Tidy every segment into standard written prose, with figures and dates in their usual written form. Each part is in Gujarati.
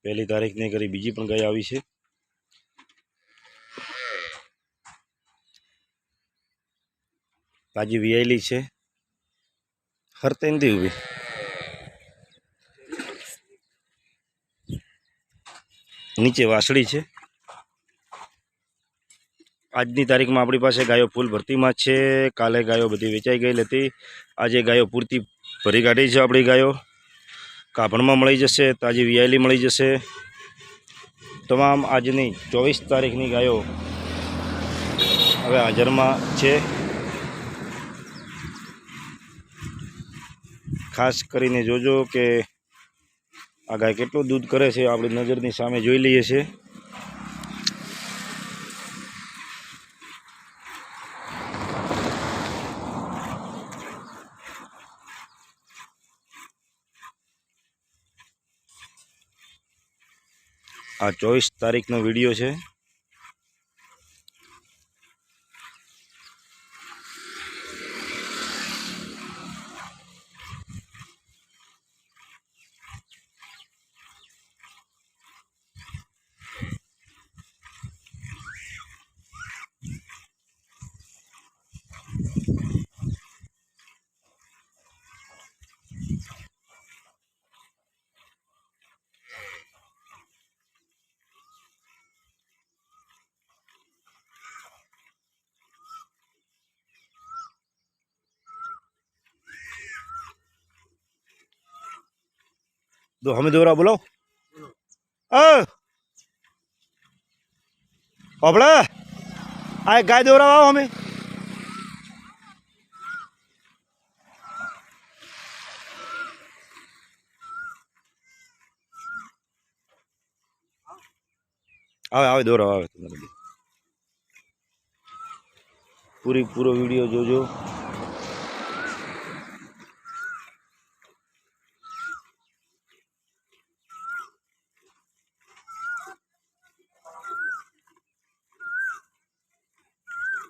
પહેલી તારીખની કરી બીજી પણ ગાય આવી છે। તાજી વિયાયેલી છે, હરતે નથી ઊભી। નીચે વાસળી છે। આજની તારીખમાં આપણી પાસે ગાયો ફૂલ ભરતીમાં છે। કાલે ગાયો બધી વેચાઈ ગયેલી હતી, આજે ગાયો પૂરતી ભરી કાઢી છે। આપણી ગાયો કાભણમાં મળી જશે, તાજી વિયાયેલી મળી જશે। તમામ આજની 24 તારીખની ગાયો હવે હાજરમાં છે। ખાસ કરીને જોજો કે આ ગાય કેટલું દૂધ કરે છે, આપણી નજરની સામે જોઈ લઈએ છીએ। આ 24 તારીખનો વિડીયો છે। दो हमें दोरा बोलो अपड़ा आए गाय दोरा आओ हमें आवे आवे दोरा आवे तुम्हारे पूरो वीडियो जोजो।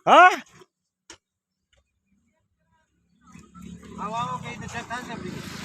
हाँ आओ आओ कहीं तो चेक कर